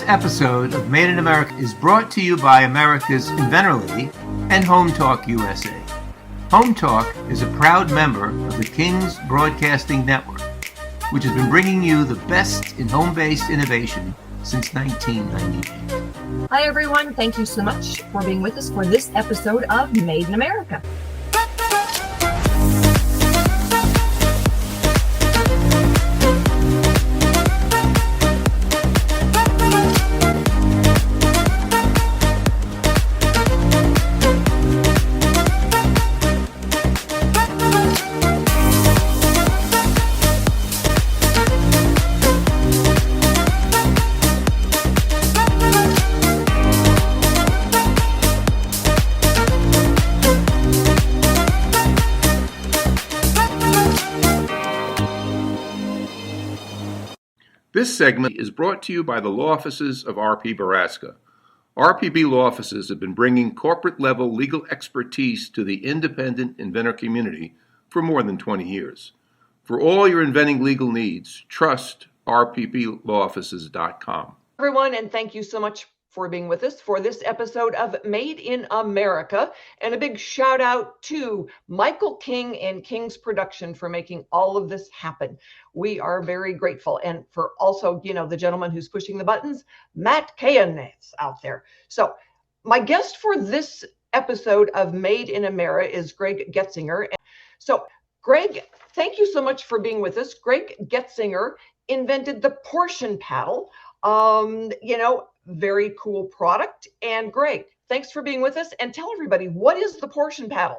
This episode of Made in America is brought to you by America's Inventorly and Home Talk USA. Home Talk is a proud member of the King's Broadcasting Network, which has been bringing you the best in home-based innovation since 1998. Hi, everyone. Thank you so much for being with us for this episode of Made in America. This segment is brought to you by the law offices of R.P. Baraska. RPB law offices have been bringing corporate-level legal expertise to the independent inventor community for more than 20 years. For all your inventing legal needs, trust rpblawoffices.com. Everyone, and thank you so much for being with us for this episode of Made in America. And a big shout out to Michael King and King's Production for making all of this happen. We are very grateful. And for also, the gentleman who's pushing the buttons, Matt Cahan is out there. So my guest for this episode of Made in America is Greg Getsinger. So Greg, thank you so much for being with us. Greg Getsinger invented the Portion Padl. Very cool product. And Greg, thanks for being with us. And tell everybody, what is the Portion Padl?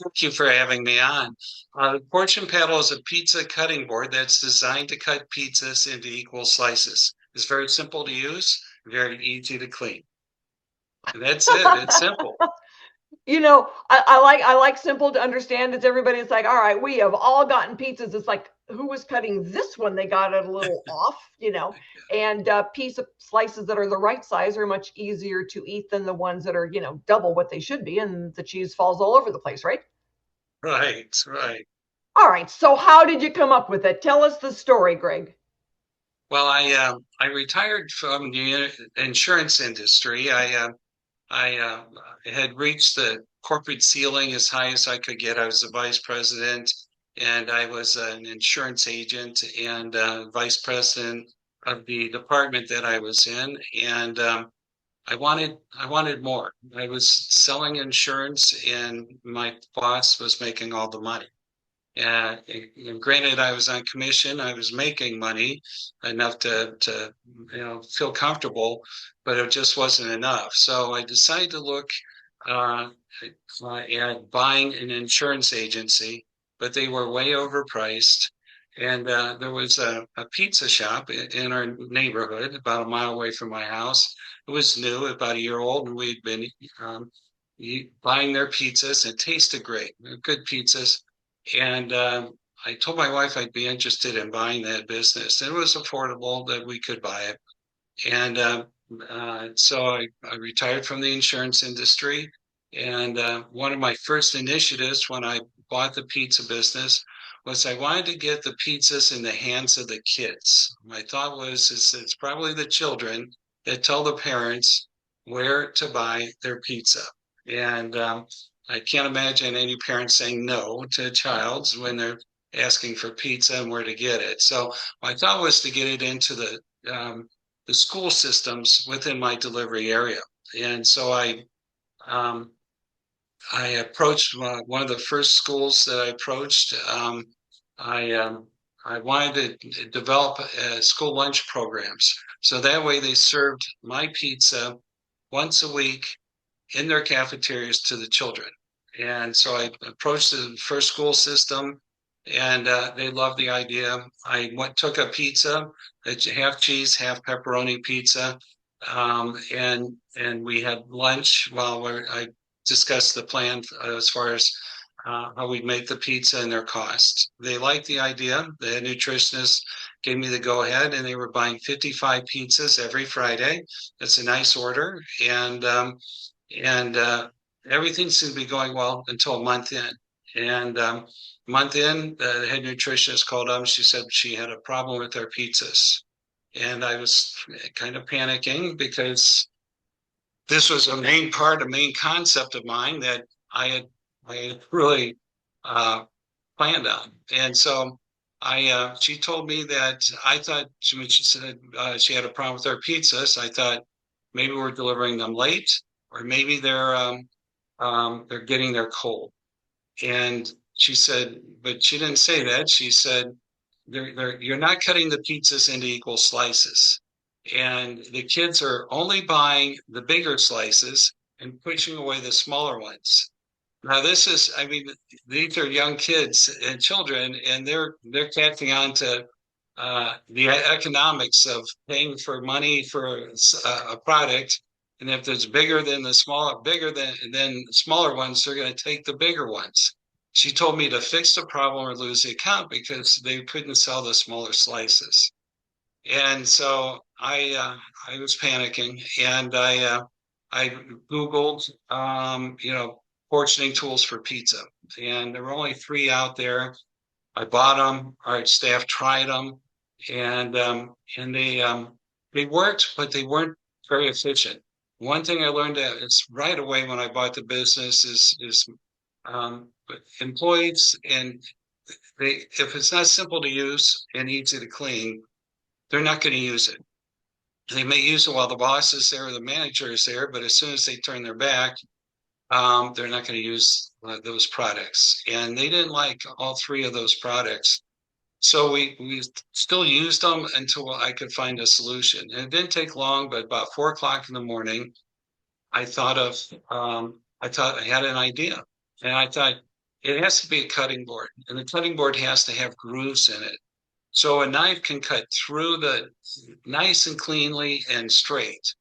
Thank you for having me on. Portion Padl is a pizza cutting board that's designed to cut pizzas into equal slices. It's very simple to use, very easy to clean. That's it. It's simple. I like simple to understand. It's everybody. It's like, all right, we have all gotten pizzas. It's like, who was cutting this one? They got it a little off, and piece of slices that are the right size are much easier to eat than the ones that are, double what they should be. And the cheese falls all over the place, right? Right. All right. So how did you come up with it? Tell us the story, Greg. Well, I retired from the insurance industry. I had reached the corporate ceiling as high as I could get. I was the vice president, and I was an insurance agent and vice president of the department that I was in. And I wanted more. I was selling insurance, and my boss was making all the money. And granted, I was on commission. I was making money enough to feel comfortable, but it just wasn't enough. So I decided to look at buying an insurance agency, but they were way overpriced. And there was a pizza shop in our neighborhood about a mile away from my house. It was new, about a year old, and we'd been buying their pizzas. It tasted great, good pizzas. And I told my wife I'd be interested in buying that business. It was affordable that we could buy it. And so I retired from the insurance industry. And one of my first initiatives when I bought the pizza business was I wanted to get the pizzas in the hands of the kids. My thought was it's probably the children that tell the parents where to buy their pizza. And I can't imagine any parents saying no to a child when they're asking for pizza and where to get it. So my thought was to get it into the school systems within my delivery area. And so I approached one of the first schools that I approached. I wanted to develop school lunch programs. So that way they served my pizza once a week in their cafeterias to the children. And so I approached the first school system, and they loved the idea. I took a pizza, half cheese, half pepperoni pizza, and we had lunch while I discussed the plan as far as how we'd make the pizza and their costs. They liked the idea. The nutritionist gave me the go-ahead, and they were buying 55 pizzas every Friday. That's a nice order. And everything seemed to be going well until a month in. And month in, the head nutritionist called up. She said she had a problem with their pizzas. And I was kind of panicking because this was a main concept of mine that I had really planned on. And so she told me that I thought when she said she had a problem with our pizzas, I thought maybe we're delivering them late, or maybe they're getting there cold. And she said, but she didn't say that. She said, you're not cutting the pizzas into equal slices. And the kids are only buying the bigger slices and pushing away the smaller ones. Now, this is, I mean, these are young kids and children, and they're catching on to the economics of paying for money for a product. And if it's bigger than the smaller ones, they're going to take the bigger ones. She told me to fix the problem or lose the account because they couldn't sell the smaller slices. And so I was panicking, and I Googled, portioning tools for pizza, and there were only 3 out there. I bought them. Our staff tried them, and they worked, but they weren't very efficient. One thing I learned is right away when I bought the business is employees, and if it's not simple to use and easy to clean, they're not going to use it. They may use it while the boss is there or the manager is there, but as soon as they turn their back, they're not going to use those products. And they didn't like all 3 of those products. So we still used them until I could find a solution. And it didn't take long, but about 4 o'clock in the morning, I thought I had an idea. And I thought it has to be a cutting board, and the cutting board has to have grooves in it. So a knife can cut through the nice and cleanly and straight.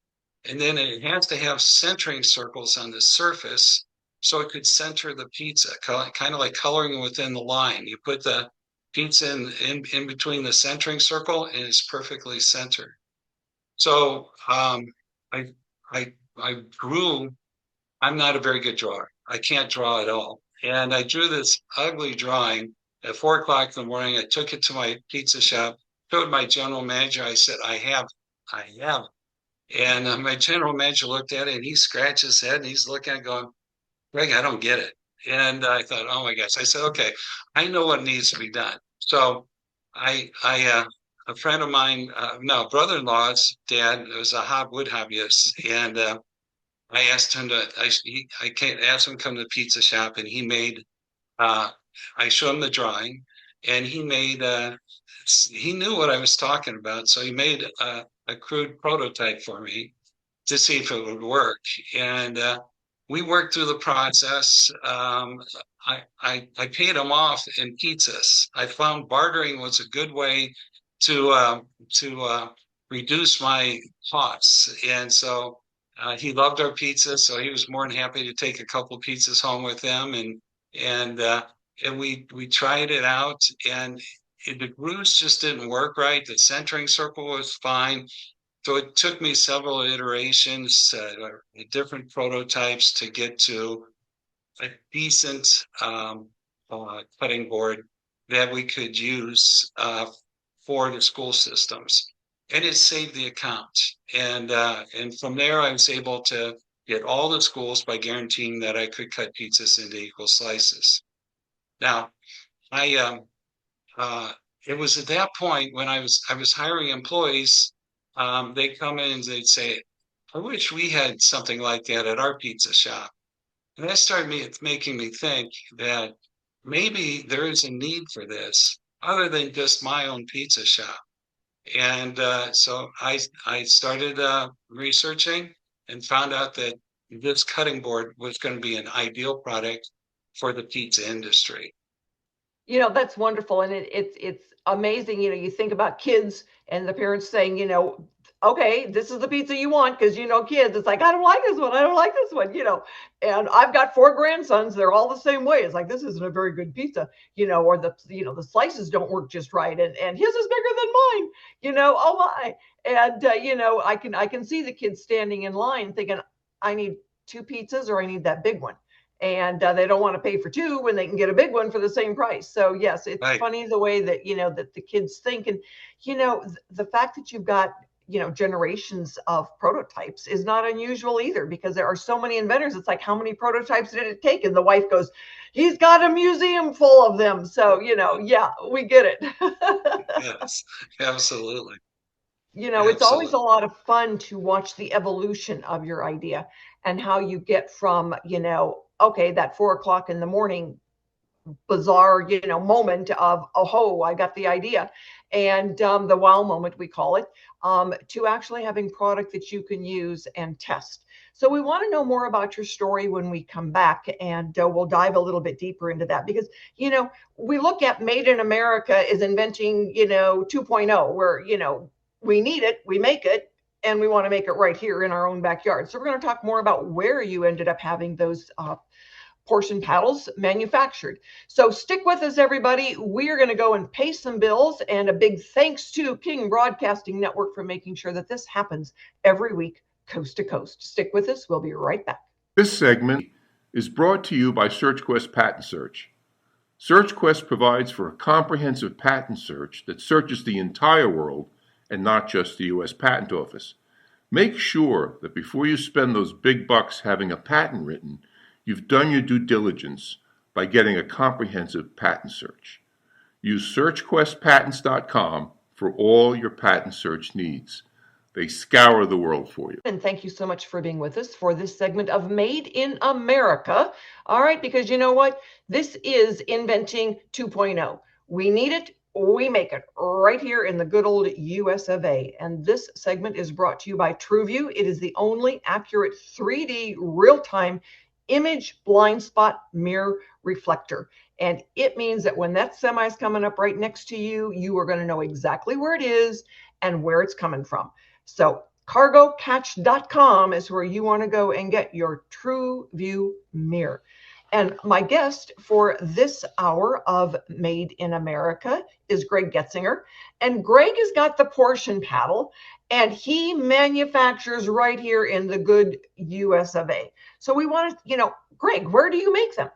And then it has to have centering circles on the surface so it could center the pizza, kind of like coloring within the line. You put the pizza in between the centering circle, and it's perfectly centered. So I drew. I'm not a very good drawer. I can't draw at all. And I drew this ugly drawing at 4 o'clock in the morning. I took it to my pizza shop, showed my general manager. I said, I have. And my general manager looked at it, and he scratched his head, and he's looking at it going, Greg, I don't get it. And I thought, oh my gosh. I said, okay, I know what needs to be done. So a friend of mine, brother-in-law's dad was a wood hobbyist, and I asked him asked him to come to the pizza shop, and he made. I showed him the drawing, and he made. He knew what I was talking about, so he made a crude prototype for me to see if it would work. And we worked through the process. I paid him off in pizzas. I found bartering was a good way to reduce my costs, and so he loved our pizza, so he was more than happy to take a couple of pizzas home with him, and we tried it out, and the grooves just didn't work right. The centering circle was fine. So it took me several iterations, different prototypes to get to a decent cutting board that we could use for the school systems. And it saved the account. And from there, I was able to get all the schools by guaranteeing that I could cut pizzas into equal slices. Now, it was at that point when I was hiring employees. They'd come in and they'd say, I wish we had something like that at our pizza shop. And that started making me think that maybe there is a need for this other than just my own pizza shop. And so I started researching and found out that this cutting board was going to be an ideal product for the pizza industry. That's wonderful. And it's amazing. You think about kids and the parents saying, okay, this is the pizza you want, because kids, it's like, I don't like this one, and I've got 4 grandsons, they're all the same way. It's like, this isn't a very good pizza, or the slices don't work just right, and his is bigger than mine, oh my. And I can see the kids standing in line thinking, I need 2 pizzas, or I need that big one. and they don't want to pay for two when they can get a big one for the same price. So yes, it's Right. funny the way that, that the kids think. And, the fact that you've got, generations of prototypes is not unusual either, because there are so many inventors. It's like, how many prototypes did it take? And the wife goes, he's got a museum full of them. So, yeah, we get it. Yes, absolutely. It's always Absolutely. a lot of fun to watch the evolution of your idea and how you get from, okay, that 4 o'clock in the morning bizarre, moment of, oh, I got the idea, and the wow moment, we call it, to actually having product that you can use and test. So we want to know more about your story when we come back, and we'll dive a little bit deeper into that, because, we look at Made in America as inventing, 2.0, where, we need it, we make it, and we want to make it right here in our own backyard. So we're going to talk more about where you ended up having those Portion Padls manufactured. So stick with us, everybody. We are going to go and pay some bills, and a big thanks to King Broadcasting Network for making sure that this happens every week, coast to coast. Stick with us. We'll be right back. This segment is brought to you by SearchQuest Patent Search. SearchQuest provides for a comprehensive patent search that searches the entire world and not just the U.S. Patent Office. Make sure that before you spend those big bucks having a patent written, you've done your due diligence by getting a comprehensive patent search. Use SearchQuestPatents.com for all your patent search needs. They scour the world for you. And thank you so much for being with us for this segment of Made in America. All right, because you know what? This is Inventing 2.0. We need it, we make it right here in the good old US of A. And this segment is brought to you by TrueView. It is the only accurate 3D real-time image blind spot mirror reflector. And it means that when that semi is coming up right next to you, you are going to know exactly where it is and where it's coming from. So cargocatch.com is where you want to go and get your TrueView mirror. And my guest for this hour of Made in America is Greg Getsinger. And Greg has got the Portion Padl, and he manufactures right here in the good US of A. So we want to, Greg, where do you make them?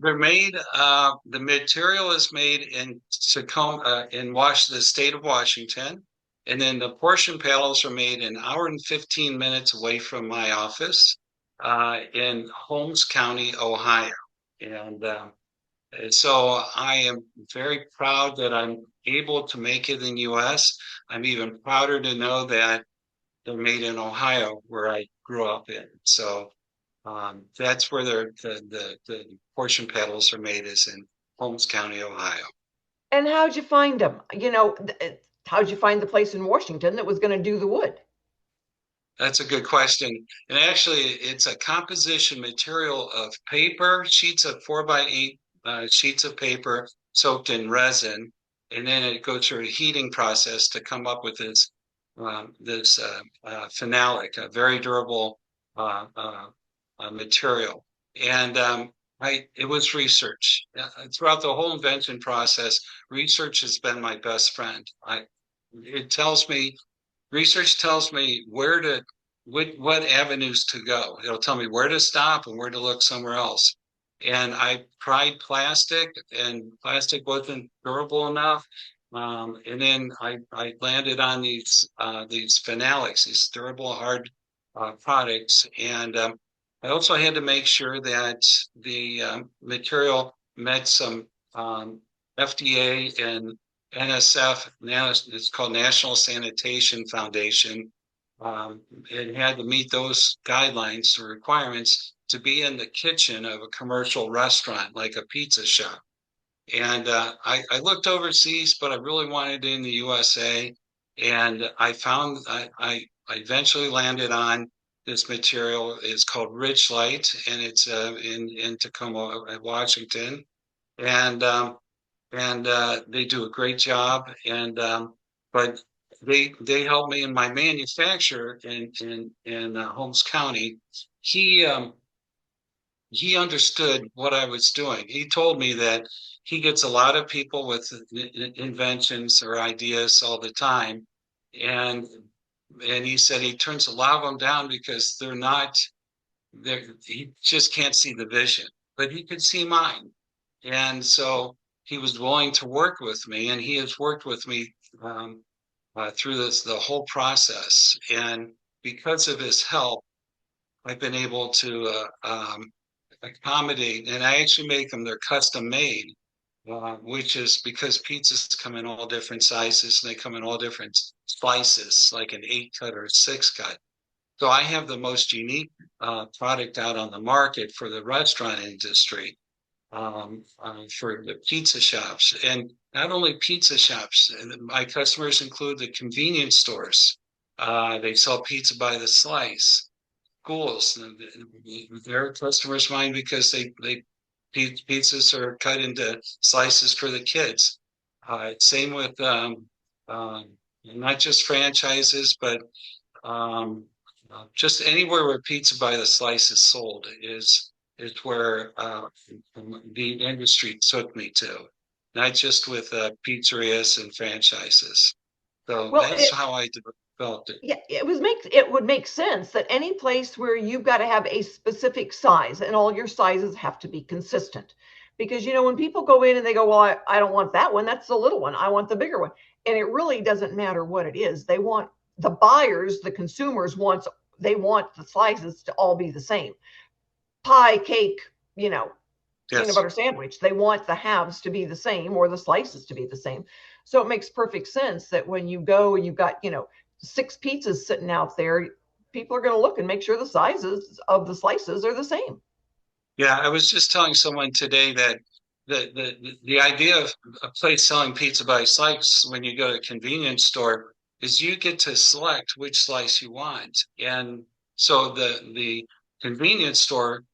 They're made, the material is made in Tacoma, in the state of Washington. And then the Portion Padls are made an hour and 15 minutes away from my office in Holmes County, Ohio. And so I am very proud that I'm able to make it in the U.S. I'm even prouder to know that they're made in Ohio, where I grew up in. So that's where the Portion Padls are made, is in Holmes County, Ohio. And how'd you find them? How'd you find the place in Washington that was going to do the wood? That's a good question. And actually, it's a composition material of paper, sheets of 4x8 sheets of paper soaked in resin. And then it goes through a heating process to come up with this phenolic, a very durable material. And it was research. Throughout the whole invention process, research has been my best friend. Research tells me what avenues to go. It'll tell me where to stop and where to look somewhere else. And I tried plastic, and plastic wasn't durable enough. And then I landed on these phenolics, these durable, hard products. And I also had to make sure that the material met some FDA and NSF, it's called National Sanitation Foundation. It had to meet those guidelines or requirements to be in the kitchen of a commercial restaurant, like a pizza shop. And I looked overseas, but I really wanted it in the USA. And I eventually landed on this material. It's called Rich Light, and it's in Tacoma, Washington. And they do a great job. And but they helped me in my manufacturer in Holmes County. He understood what I was doing. He told me that he gets a lot of people with inventions or ideas all the time, and he said he turns a lot of them down because they're not he just can't see the vision, but he could see mine. And so he was willing to work with me, and he has worked with me through the whole process. And because of his help, I've been able to accommodate, and I actually make them, they're custom made, which is because pizzas come in all different sizes and they come in all different slices, like an 8-cut or a 6-cut. So I have the most unique product out on the market for the restaurant industry, for the pizza shops. And not only pizza shops, my customers include the convenience stores. They sell pizza by the slice. Schools, their customers mine because pizzas are cut into slices for the kids. Same with not just franchises, but just anywhere where pizza by the slice is sold is where the industry took me to, not just with pizzerias and franchises. So that's how I developed it. Yeah, it would make sense that any place where you've got to have a specific size, and all your sizes have to be consistent. Because when people go in and they go, well, I don't want that one, that's the little one, I want the bigger one. And it really doesn't matter what it is. They want the buyers, the consumers they want the slices to all be the same. Pie, cake, Yes. Peanut butter sandwich, they want the halves to be the same or the slices to be the same. So it makes perfect sense that when you go and you've got 6 pizzas sitting out there, people are going to look and make sure the sizes of the slices are the same. Yeah, I was just telling someone today that the idea of a place selling pizza by slice when you go to a convenience store is you get to select which slice you want. And so the convenience store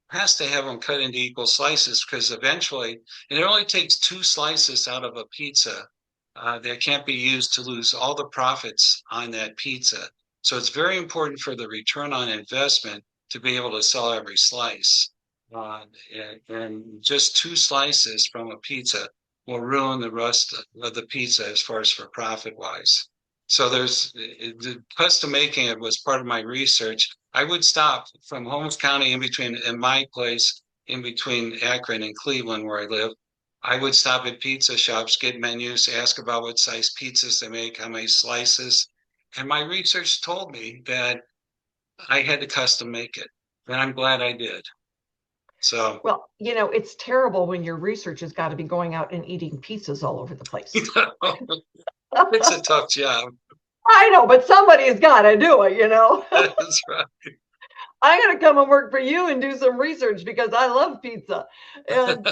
has to have them cut into equal slices, because eventually, and it only takes 2 slices out of a pizza that can't be used to lose all the profits on that pizza. So it's very important for the return on investment to be able to sell every slice. And just 2 slices from a pizza will ruin the rest of the pizza as far as for profit wise. So the custom making it was part of my research. I would stop from Holmes County in my place, in between Akron and Cleveland where I live. I would stop at pizza shops, get menus, ask about what size pizzas they make, how many slices. And my research told me that I had to custom make it. And I'm glad I did. So, well, it's terrible when your research has got to be going out and eating pizzas all over the place. It's a tough job. I know, but somebody has got to do it, That's right. I'm going to come and work for you and do some research because I love pizza. And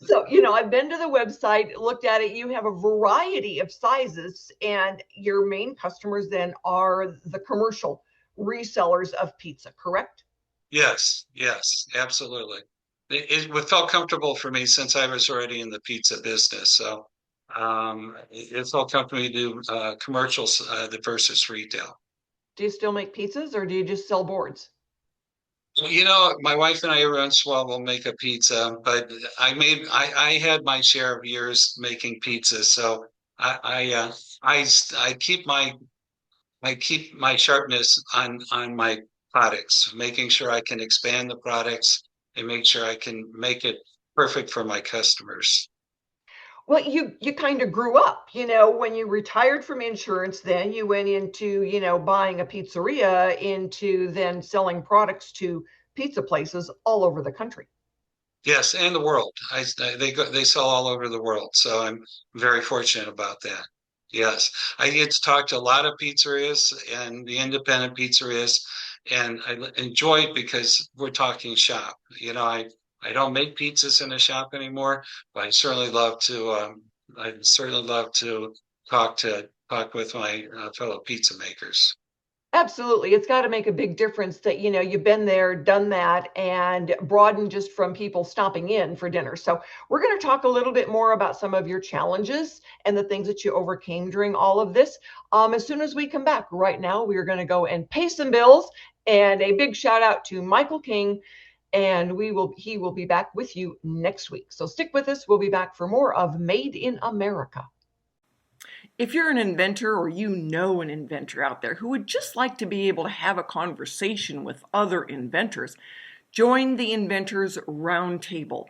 so, I've been to the website, looked at it. You have a variety of sizes, and your main customers then are the commercial resellers of pizza, correct? Yes, absolutely. It felt comfortable for me since I was already in the pizza business. So it felt comfortable to do commercials versus retail. Do you still make pizzas, or do you just sell boards? My wife and I every once in a while will make a pizza, but I had my share of years making pizzas, so I keep my sharpness on my products, making sure I can expand the products and make sure I can make it perfect for my customers. Well, you kind of grew up, when you retired from insurance, then you went into, buying a pizzeria, into then selling products to pizza places all over the country. Yes, and the world. They sell all over the world, so I'm very fortunate about that. Yes, I get to talk to a lot of pizzerias and the independent pizzerias, and I enjoy it because we're talking shop. I don't make pizzas in a shop anymore, but I certainly love to. Talk with my fellow pizza makers. Absolutely. It's got to make a big difference that, you've been there, done that, and broaden just from people stopping in for dinner. So we're going to talk a little bit more about some of your challenges and the things that you overcame during all of this. As soon as we come back. Right now, we are going to go and pay some bills, and a big shout out to Michael King. And he will be back with you next week. So stick with us. We'll be back for more of Made in America. If you're an inventor or you know an inventor out there who would just like to be able to have a conversation with other inventors, join the Inventors Roundtable.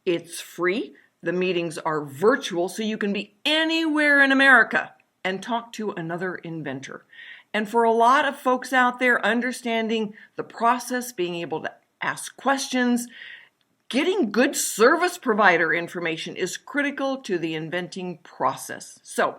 It's free. The meetings are virtual, so you can be anywhere in America and talk to another inventor. And for a lot of folks out there, understanding the process, being able to ask questions, getting good service provider information is critical to the inventing process. So,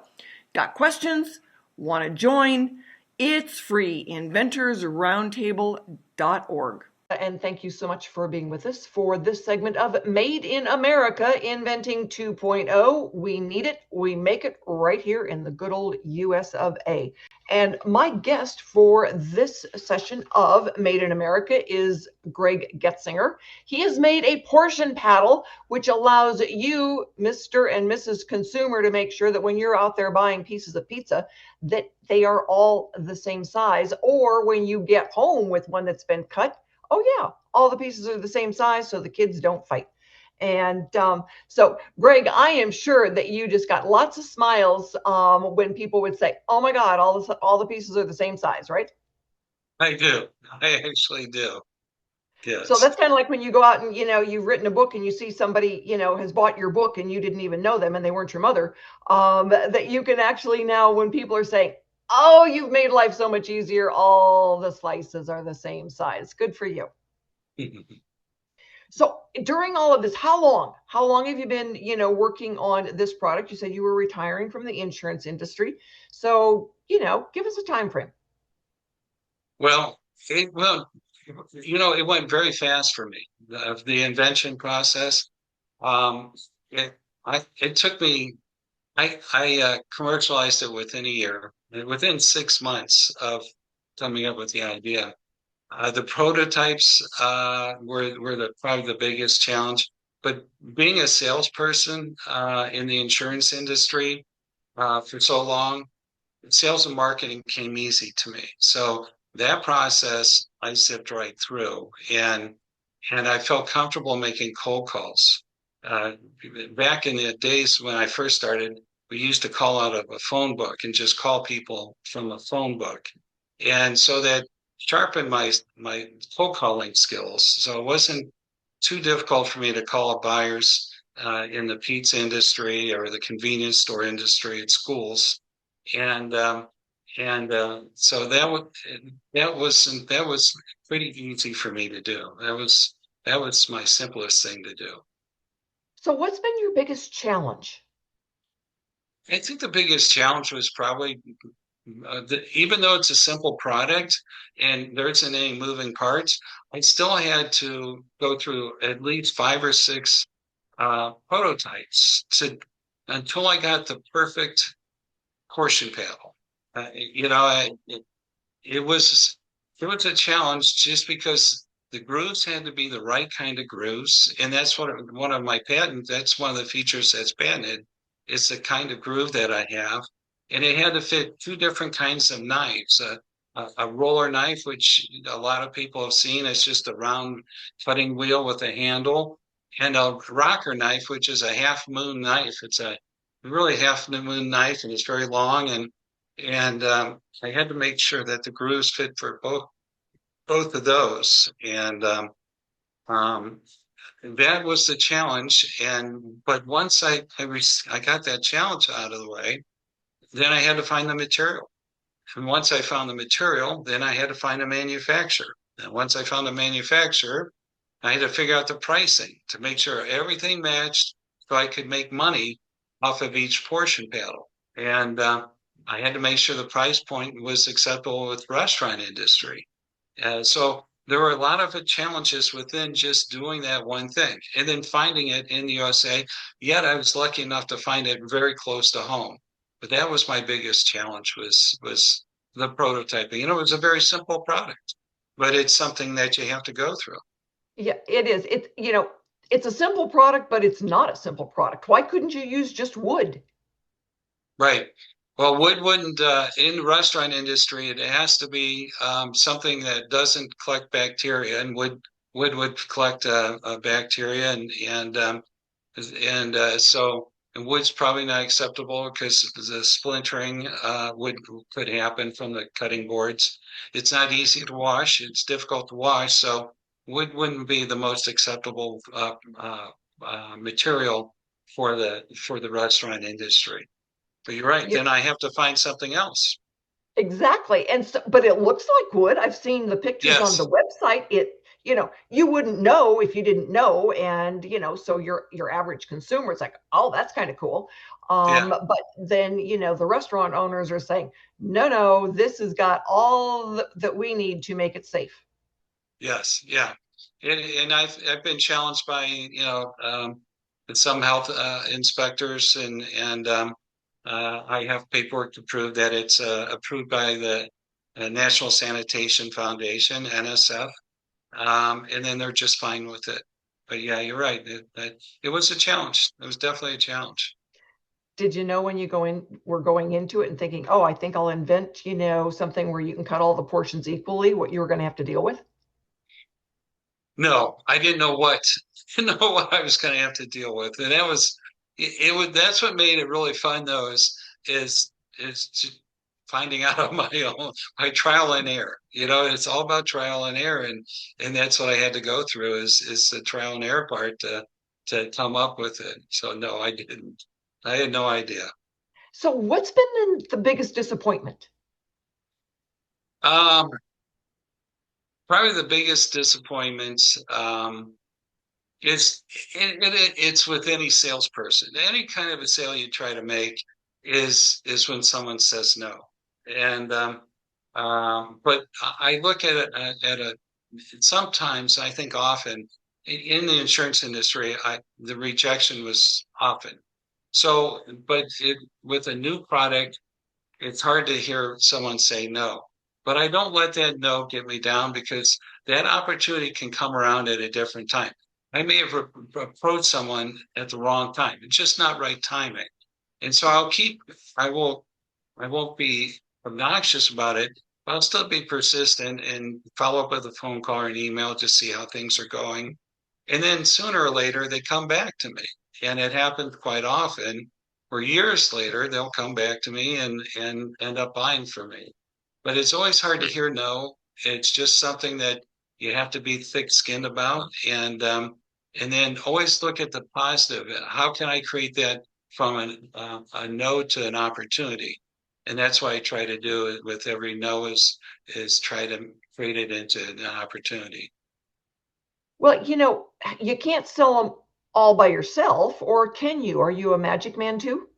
got questions? Want to join? It's free. inventorsroundtable.org. And thank you so much for being with us for this segment of Made in America, Inventing 2.0. We need it. We make it right here in the good old US of A. And my guest for this session of Made in America is Greg Getsinger. He has made a Portion Padl, which allows you, Mr. and Mrs. Consumer, to make sure that when you're out there buying pieces of pizza, that they are all the same size. Or when you get home with one that's been cut, oh yeah, all the pieces are the same size so the kids don't fight. And so, Greg, I am sure that you just got lots of smiles when people would say, oh my God, all the pieces are the same size, right? I do. I actually do. Yes. So that's kind of like when you go out and, you've written a book and you see somebody, has bought your book and you didn't even know them and they weren't your mother, that you can actually now, when people are saying, oh, you've made life so much easier, all the slices are the same size. Good for you. So during all of this, how long have you been, working on this product? You said you were retiring from the insurance industry. So, give us a time frame. Well, it went very fast for me, the invention process. It took me, I commercialized it within a year, within 6 months of coming up with the idea. The prototypes were probably the biggest challenge. But being a salesperson in the insurance industry for so long, sales and marketing came easy to me. So that process I zipped right through, and I felt comfortable making cold calls. Back in the days when I first started, we used to call out of a phone book and just call people from a phone book, and so that sharpened my cold calling skills. So it wasn't too difficult for me to call up buyers in the pizza industry or the convenience store industry at schools, and so that was pretty easy for me to do. That was my simplest thing to do. So what's been your biggest challenge? I think the biggest challenge was probably even though it's a simple product and there isn't any moving parts, I still had to go through at least 5 or 6 prototypes until I got the perfect Portion Padl. It was a challenge just because the grooves had to be the right kind of grooves, and that's one of my patents. That's one of the features that's patented. It's the kind of groove that I have. And it had to fit 2 different kinds of knives, a roller knife, which a lot of people have seen. It's just a round cutting wheel with a handle, and a rocker knife, which is a half moon knife. It's a really half moon knife, and it's very long. And I had to make sure that the grooves fit for both of those. And that was the challenge. But once I got that challenge out of the way, then I had to find the material. And once I found the material, then I had to find a manufacturer. And once I found a manufacturer, I had to figure out the pricing to make sure everything matched so I could make money off of each Portion Padl. And I had to make sure the price point was acceptable with the restaurant industry. So there were a lot of challenges within just doing that one thing and then finding it in the USA. Yet I was lucky enough to find it very close to home. But that was my biggest challenge was the prototyping. It was a very simple product, but it's something that you have to go through. Yeah, it is. It's a simple product, but it's not a simple product. Why couldn't you use just wood? Right. Well, wood wouldn't, in the restaurant industry, it has to be something that doesn't collect bacteria, and wood would collect bacteria, and so and wood's probably not acceptable because the splintering could happen from the cutting boards. It's not easy to wash. It's difficult to wash, so wood wouldn't be the most acceptable material for the restaurant industry. But you're right. Yeah, Then I have to find something else. exactly. And so, but it looks like wood. I've seen the pictures on Yes. the website. You wouldn't know if you didn't know. And, so your average consumer is like, oh, that's kind of cool. Yeah. But then, the restaurant owners are saying, no, this has got all that we need to make it safe. Yes. Yeah. And I've been challenged by some health inspectors, and I have paperwork to prove that it's approved by the National Sanitation Foundation, NSF, and then they're just fine with it. But yeah, you're right. It was a challenge. It was definitely a challenge. Did you know when we're going into it and thinking, oh, I think I'll invent, something where you can cut all the portions equally, what you were going to have to deal with? No, I didn't know what I was going to have to deal with, and it was that's what made it really fun though is finding out on my own, my trial and error. It's all about trial and error, and that's what I had to go through is the trial and error part to come up with it. So no, I didn't. I had no idea. So what's been the biggest disappointment? Um, Probably the biggest disappointment is it's with any salesperson. Any kind of a sale you try to make is when someone says no. And but I look at it at a sometimes I think often in the insurance industry, the rejection was often. So, but with a new product, it's hard to hear someone say no. But I don't let that no get me down because that opportunity can come around at a different time. I may have approached someone at the wrong time. It's just not right timing. And so I won't be obnoxious about it, but I'll still be persistent and follow up with a phone call or an email to see how things are going. And then sooner or later, they come back to me. And it happens quite often where years later, they'll come back to me and end up buying from me. But it's always hard to hear no. It's just something that you have to be thick-skinned about, and then always look at the positive. How can I create that from a no to an opportunity? And that's why I try to do it with every no is try to create it into an opportunity. Well, you can't sell them all by yourself, or can you? Are you a magic man too?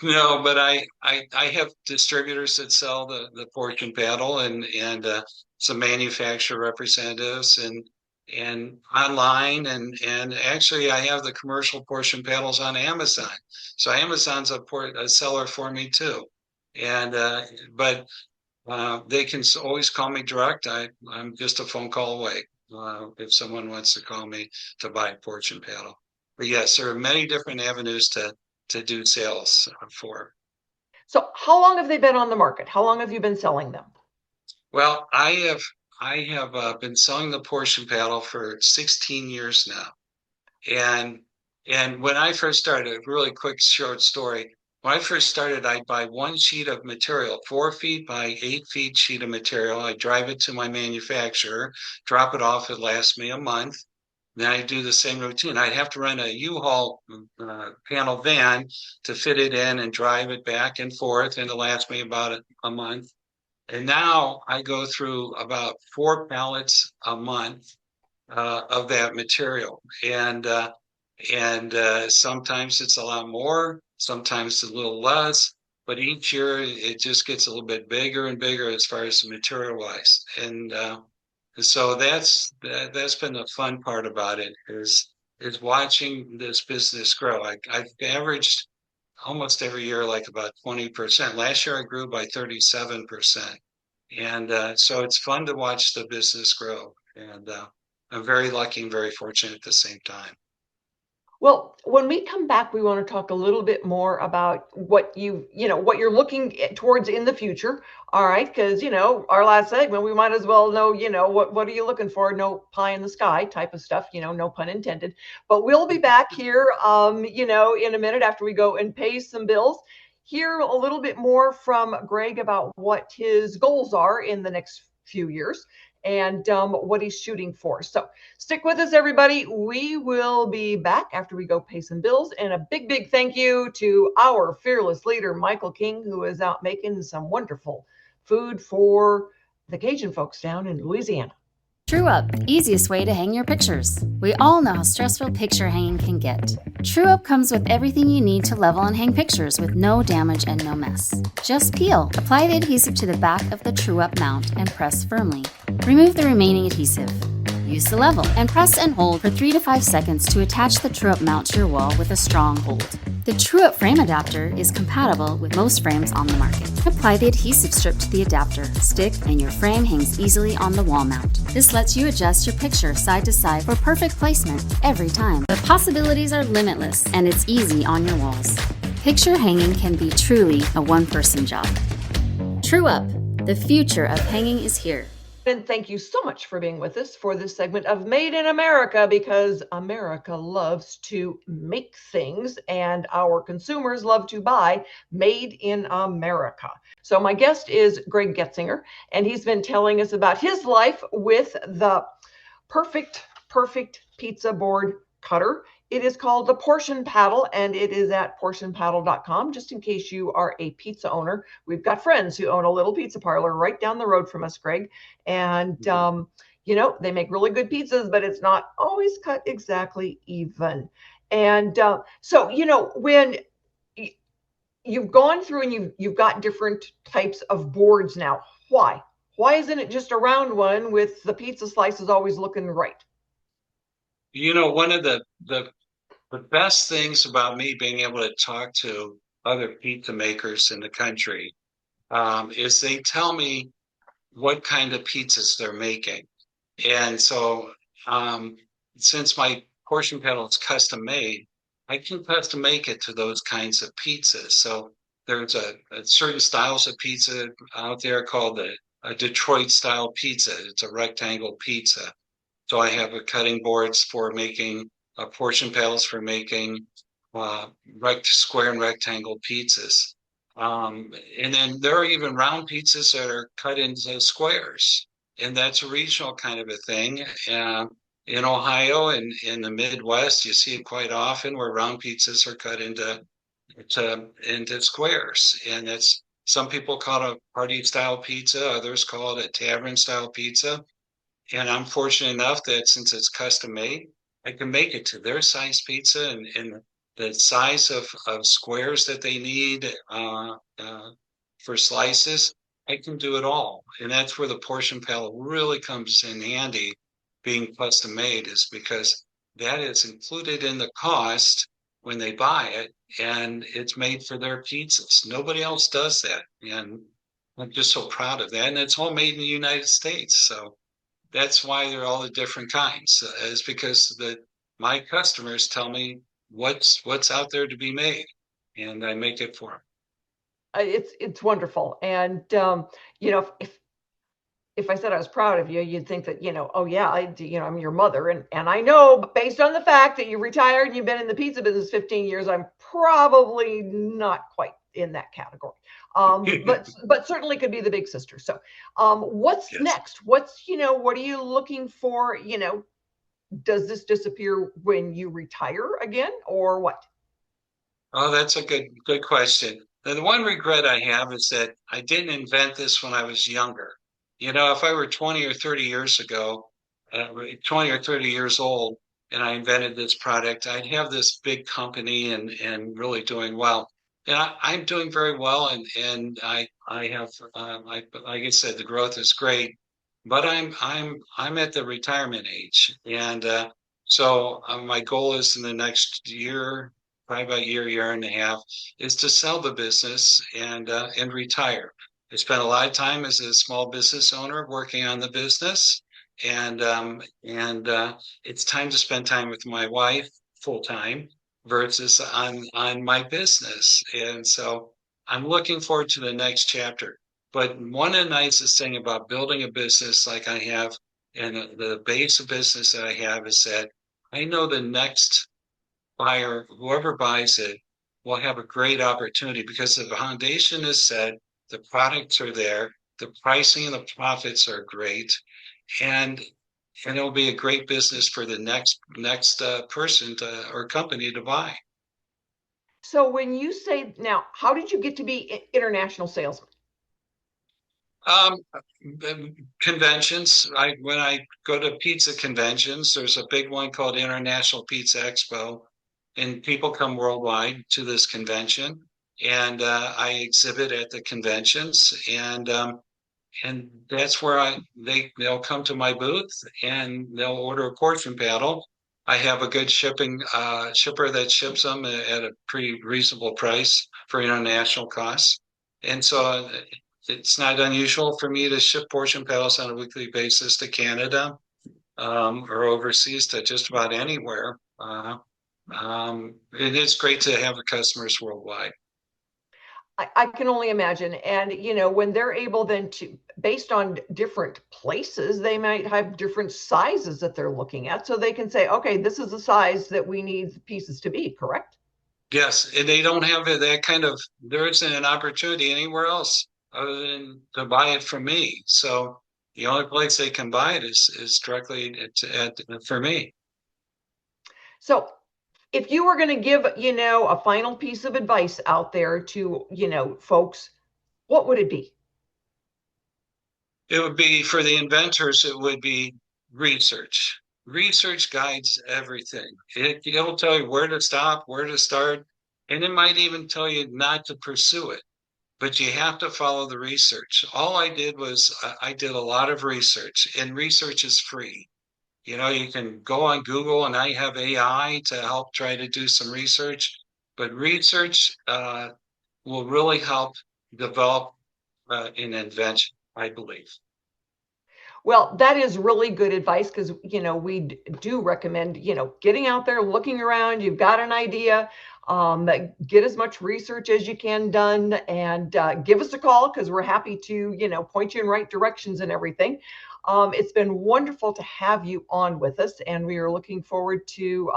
No, but I have distributors that sell the Portion Padl and some manufacturer representatives and online and actually I have the commercial Portion Padls on Amazon. So Amazon's a seller for me too. And but they can always call me direct. I'm just a phone call away if someone wants to call me to buy a Portion Padl. But yes, there are many different avenues to do sales for. So how long have they been on the market? How long have you been selling them? Well, I have been selling the Portion Padl for 16 years now, and when I first started, a really quick short story. When I first started, I'd buy one sheet of material, 4 feet by 8 feet sheet of material. I drive it to my manufacturer, drop it off. It lasts me a month. Then I do the same routine. I'd have to rent a U-Haul panel van to fit it in and drive it back and forth, and it lasts me about a month. And now I go through about 4 pallets a month of that material, and sometimes it's a lot more, sometimes a little less. But each year it just gets a little bit bigger and bigger as far as the material wise, and so that's been the fun part about it is watching this business grow. I've averaged almost every year like about 20%. Last year I grew by 37%, and so it's fun to watch the business grow. And I'm very lucky and very fortunate at the same time. Well, when we come back, we want to talk a little bit more about what what you're looking towards in the future. All right, because our last segment, we might as well know, what are you looking for? No pie in the sky type of stuff, no pun intended. But we'll be back here, in a minute after we go and pay some bills. Hear a little bit more from Greg about what his goals are in the next few years and what he's shooting for. So stick with us, everybody. We will be back after we go pay some bills. And a big, big thank you to our fearless leader, Michael King, who is out making some wonderful food for the Cajun folks down in Louisiana. True Up, the easiest way to hang your pictures. We all know how stressful picture hanging can get. True Up comes with everything you need to level and hang pictures with no damage and no mess. Just peel, apply the adhesive to the back of the True Up mount and press firmly. Remove the remaining adhesive. Use the level and press and hold for 3 to 5 seconds to attach the True Up mount to your wall with a strong hold. The True Up frame adapter is compatible with most frames on the market. Apply the adhesive strip to the adapter, stick, and your frame hangs easily on the wall mount. This lets you adjust your picture side to side for perfect placement every time. The possibilities are limitless, and it's easy on your walls. Picture hanging can be truly a one-person job. True Up, the future of hanging is here. And thank you so much for being with us for this segment of Made in America, because America loves to make things and our consumers love to buy made in America. So my guest is Greg Getsinger, and he's been telling us about his life with the perfect pizza board cutter. It is called the Portion Padl, and it is at portionpadl.com. Just in case you are a pizza owner, we've got friends who own a little pizza parlor right down the road from us, Greg. And, they make really good pizzas, but it's not always cut exactly even. And so, when you've gone through and you've got different types of boards now, why? Why isn't it just a round one with the pizza slices always looking right? One of the best things about me being able to talk to other pizza makers in the country is they tell me what kind of pizzas they're making. And so since my Portion Padl is custom made, I can custom make it to those kinds of pizzas. So there's a certain styles of pizza out there called a Detroit style pizza. It's a rectangle pizza. So I have cutting boards for making portion paddles for making square and rectangle pizzas. And then there are even round pizzas that are cut into squares. And that's a regional kind of a thing. In Ohio and in the Midwest, you see it quite often where round pizzas are cut into squares. And that's, some people call it a party style pizza, others call it a tavern style pizza. And I'm fortunate enough that since it's custom made, I can make it to their size pizza and the size of squares that they need for slices. I can do it all. And that's where the Portion Padl really comes in handy, being custom made, is because that is included in the cost when they buy it, and it's made for their pizzas. Nobody else does that. And I'm just so proud of that. And it's all made in the United States. So that's why there are all the different kinds, is because my customers tell me what's out there to be made, and I make it for them. It's wonderful. And if I said I was proud of you, you'd think that, oh yeah, I'm your mother. And I know, based on the fact that you retired and you've been in the pizza business 15 years, I'm probably not quite in that category. But certainly could be the big sister. So what's next? What are you looking for? Does this disappear when you retire again, or what? Oh, that's a good question. Now, the one regret I have is that I didn't invent this when I was younger. If I were 20 or 30 years ago, 20 or 30 years old, and I invented this product, I'd have this big company and really doing well. And I'm doing very well, and I have, like I said, the growth is great, but I'm at the retirement age, and so my goal is in the next year, probably about a year and a half, is to sell the business and retire. I spent a lot of time as a small business owner working on the business, and it's time to spend time with my wife full time versus on my business. And so I'm looking forward to the next chapter. But one of the nicest thing about building a business like I have, and the base of business that I have, is that I know the next buyer, whoever buys it, will have a great opportunity because the foundation is set, the products are there, the pricing and the profits are great, and it'll be a great business for the next person or company to buy. So when you say now, how did you get to be international salesman? Um, Conventions. When I go to pizza conventions, there's a big one called International Pizza Expo, and people come worldwide to this convention, and I exhibit at the conventions, and that's where they'll come to my booth and they'll order a Portion Padl. I have a good shipper that ships them at a pretty reasonable price for international costs, and so it's not unusual for me to ship Portion Padls on a weekly basis to Canada, or overseas to just about anywhere. It is great to have the customers worldwide. I can only imagine. And, when they're able then to, based on different places, they might have different sizes that they're looking at. So they can say, okay, this is the size that we need the pieces to be, correct? Yes, and they don't have that kind of, there isn't an opportunity anywhere else other than to buy it from me. So the only place they can buy it is directly for me. So if you were going to give, a final piece of advice out there to, folks, what would it be? It would be for the inventors, it would be research. Research guides everything. It'll tell you where to stop, where to start, and it might even tell you not to pursue it. But you have to follow the research. All I did was I did a lot of research, and research is free. You can go on Google, and I have AI to help try to do some research, but research will really help develop an invention, I believe. Well, that is really good advice because, we do recommend, getting out there, looking around. You've got an idea, get as much research as you can done, and give us a call because we're happy to, point you in right directions and everything. It's been wonderful to have you on with us, and we are looking forward to,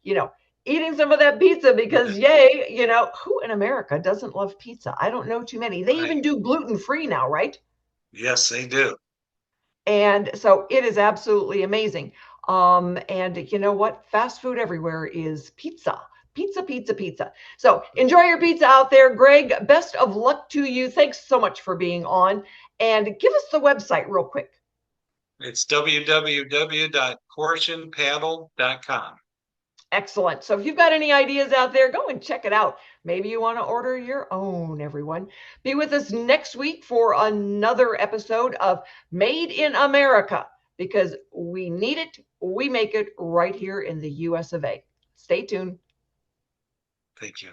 eating some of that pizza because, yay, who in America doesn't love pizza? I don't know too many. They even do gluten-free now, right? Yes, they do. And so it is absolutely amazing. And you know what? Fast food everywhere is pizza. Pizza, pizza, pizza. So enjoy your pizza out there. Greg, best of luck to you. Thanks so much for being on. And give us the website real quick. It's www.portionpadl.com. Excellent. So if you've got any ideas out there, go and check it out. Maybe you want to order your own, everyone. Be with us next week for another episode of Made in America, because we need it. We make it right here in the US of A. Stay tuned. Thank you.